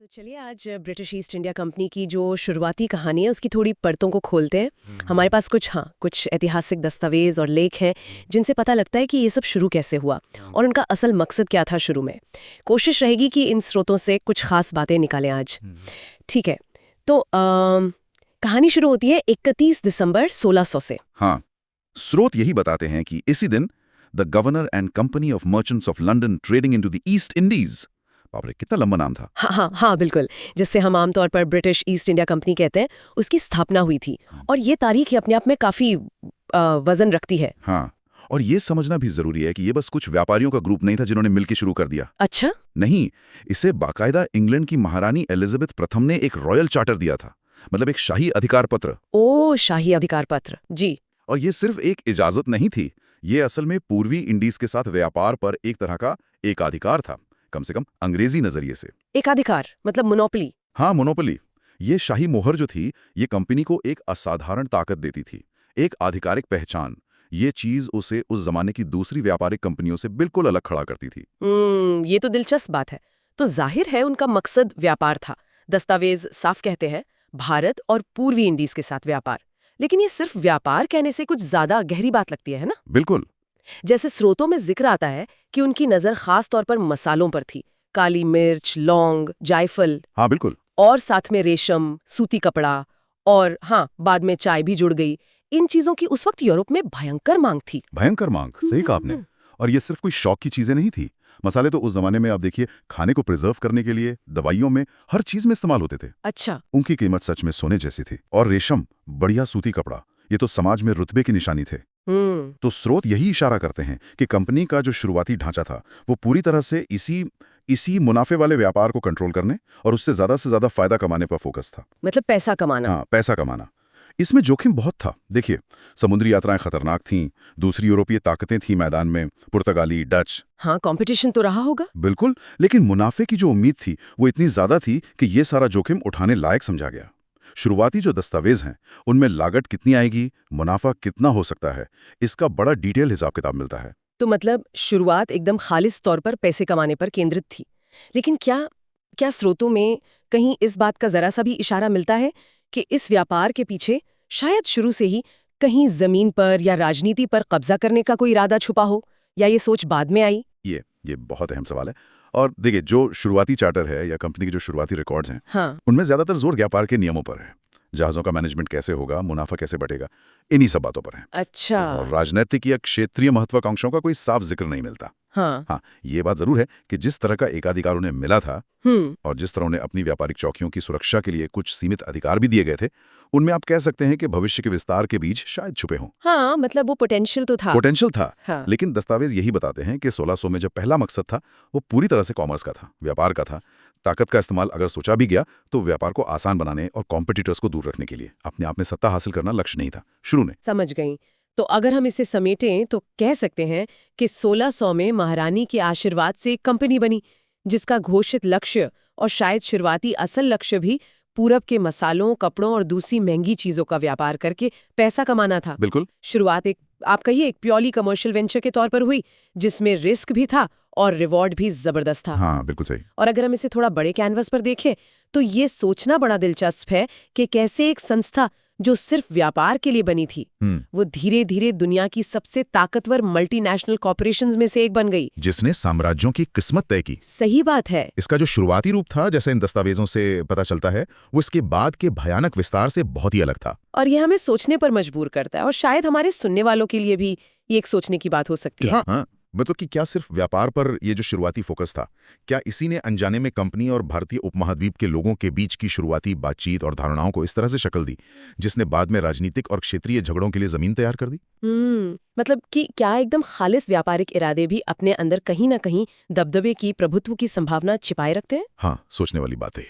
तो चलिए आज ब्रिटिश ईस्ट इंडिया कंपनी की जो शुरुआती कहानी है उसकी थोड़ी परतों को खोलते हैं। हमारे पास कुछ ऐतिहासिक दस्तावेज और लेख हैं जिनसे पता लगता है कि ये सब शुरू कैसे हुआ और उनका असल मकसद क्या था शुरू में। कोशिश रहेगी कि इन स्रोतों से कुछ खास बातें निकालें आज। ठीक है, तो कहानी शुरू होती है 31 दिसंबर 1600 से। हाँ, स्रोत यही बताते हैं कि इसी दिन the governor and company of merchants of London trading into the east Indies. बाप रे, कितना लंबा नाम था। हाँ हाँ हाँ बिल्कुल, जिससे हम आमतौर पर ब्रिटिश ईस्ट इंडिया कंपनी कहते हैं, उसकी स्थापना हुई थी। और ये तारीख ही अपने आप में काफी वजन रखती है। हाँ, और ये समझना भी जरूरी है कि ये बस कुछ व्यापारियों का ग्रुप नहीं था जिन्होंने मिलकर शुरू कर दिया। अच्छा, नहीं, इसे बाकायदा इंग्लैंड की महारानी एलिजाबेथ प्रथम ने एक रॉयल चार्टर दिया था, मतलब एक शाही अधिकार पत्र। ओ शाही अधिकार पत्र, जी। और ये सिर्फ एक इजाजत नहीं थी, ये असल में पूर्वी इंडीज के साथ व्यापार पर एक तरह का एकाधिकार था, कम से कम अंग्रेजी नजरिए से। एकाधिकार मतलब मोनोपोली। हाँ, मोनोपोली। ये शाही मोहर जो थी, ये कंपनी को एक असाधारण ताकत देती थी, एक आधिकारिक पहचान। ये चीज उसे उस जमाने की दूसरी व्यापारिक कंपनियों से बिल्कुल अलग खड़ा करती थी। ये तो दिलचस्प बात है। तो जाहिर है उनका मकसद व्यापार था। दस्तावेज साफ कहते हैं भारत और पूर्वी इंडीज के साथ व्यापार। लेकिन ये सिर्फ व्यापार कहने से कुछ ज्यादा गहरी बात लगती है ना? बिल्कुल। जैसे स्रोतों में जिक्र आता है कि उनकी नजर खास तौर पर मसालों पर थी। काली मिर्च, लौंग, जायफल, हाँ, बिल्कुल। और साथ में रेशम, सूती कपड़ा, और हाँ, बाद में चाय भी जुड़ गई। इन चीजों की उस वक्त यूरोप में भयंकर मांग थी। भयंकर मांग, सही कहा आपने। और ये सिर्फ कोई शौक की चीजें नहीं थी। मसाले तो उस जमाने में आप देखिए, खाने को प्रिजर्व करने के लिए, दवाइयों में, हर चीज में इस्तेमाल होते थे। अच्छा। उनकी कीमत सच में सोने जैसी थी। और रेशम, बढ़िया सूती कपड़ा, ये तो समाज में रुतबे की निशानी थे। तो स्रोत यही इशारा करते हैं कि कंपनी का जो शुरुआती ढांचा था, वो पूरी तरह से इसी मुनाफे वाले व्यापार को कंट्रोल करने और उससे से ज्यादा फायदा कमाने पर फोकस था। मतलब पैसा कमाना। हाँ, पैसा कमाना। इसमें जोखिम बहुत था। देखिए, समुद्री यात्राएं खतरनाक थीं, दूसरी यूरोपीय ताकतें थीं मैदान में, पुर्तगाली, डच। हाँ, कंपटीशन तो रहा होगा। बिल्कुल, लेकिन मुनाफे की जो उम्मीद थी वो इतनी ज्यादा थी कि ये सारा जोखिम उठाने लायक समझा गया। शुरुआती जो दस्तावेज हैं, उनमें लागत कितनी आएगी, मुनाफा कितना हो सकता है, इसका बड़ा डिटेल हिसाब किताब मिलता है। तो मतलब शुरुआत एकदम खालिस तौर पर पैसे कमाने पर केंद्रित थी। लेकिन क्या क्या स्रोतों में कहीं इस बात का जरा सा भी इशारा मिलता है कि इस व्यापार के पीछे शायद शुरू से ही कहीं जमीन पर या राजनीति पर कब्जा करने का कोई इरादा छुपा हो, या ये सोच बाद में आई? ये बहुत अहम सवाल है। और देखिए, जो शुरुआती चार्टर है या कंपनी के जो शुरुआती रिकॉर्ड्स हैं, हाँ। उनमें ज्यादातर जोर व्यापार के नियमों पर है। जहाजों का मैनेजमेंट कैसे होगा, मुनाफा कैसे बढ़ेगा, इन्हीं सब बातों पर है। अच्छा। और राजनीतिक या क्षेत्रीय महत्वाकांक्षाओं का कोई साफ जिक्र नहीं मिलता। हाँ। हाँ, ये बात जरूर है कि जिस तरह का एकाधिकार उन्हें मिला था और जिस तरह उन्हें अपनी व्यापारिक चौकियों की सुरक्षा के लिए कुछ सीमित अधिकार भी दिए गए थे, उनमें आप कह सकते हैं कि भविष्य के विस्तार के बीज शायद छुपे हों। हाँ, मतलब वो पोटेंशियल तो था। पोटेंशियल था। हाँ। लेकिन दस्तावेज यही बताते हैं कि 1600 में जब पहला मकसद था, वो पूरी तरह से कॉमर्स का था, व्यापार का था। ताकत का इस्तेमाल अगर सोचा भी गया तो व्यापार को आसान बनाने और कॉम्पिटिटर्स को दूर रखने के लिए, अपने आप में सत्ता हासिल करना लक्ष्य नहीं था शुरू में। समझ गई। तो अगर हम इसे समेटें तो कह सकते हैं कि 1600 में महारानी के आशीर्वाद से एक कंपनी बनी जिसका घोषित लक्ष्य और शायद शुरुआती असल लक्ष्य भी पूरब के मसालों, कपड़ों और दूसरी महंगी चीजों का व्यापार करके पैसा कमाना था। बिल्कुल। शुरुआत आप कहिए एक प्योरली कमर्शियल वेंचर के तौर पर हुई, जिसमें रिस्क भी था और रिवॉर्ड भी जबरदस्त था। हाँ, बिल्कुल सही। और अगर हम इसे थोड़ा बड़े कैनवस पर देखें तो ये सोचना बड़ा दिलचस्प है कि कैसे एक संस्था जो सिर्फ व्यापार के लिए बनी थी, वो धीरे धीरे दुनिया की सबसे ताकतवर मल्टीनेशनल कॉर्पोरेशंस में से एक बन गई, जिसने साम्राज्यों की किस्मत तय की। सही बात है। इसका जो शुरुआती रूप था, जैसे इन दस्तावेजों से पता चलता है, वो इसके बाद के भयानक विस्तार से बहुत ही अलग था। और ये हमें सोचने पर मजबूर करता है, और शायद हमारे सुनने वालों के लिए भी ये एक सोचने की बात हो सकती है। हाँ, मतलब कि क्या सिर्फ व्यापार पर ये जो शुरुआती फोकस था, क्या इसी ने अनजाने में कंपनी और भारतीय उपमहाद्वीप के लोगों के बीच की शुरुआती बातचीत और धारणाओं को इस तरह से शक्ल दी, जिसने बाद में राजनीतिक और क्षेत्रीय झगड़ों के लिए जमीन तैयार कर दी? मतलब कि क्या एकदम खालिस व्यापारिक इरादे भी अपने अंदर कहीं ना कहीं दबदबे की, प्रभुत्व की संभावना छिपाए रखते हैं? हाँ, सोचने वाली बात है।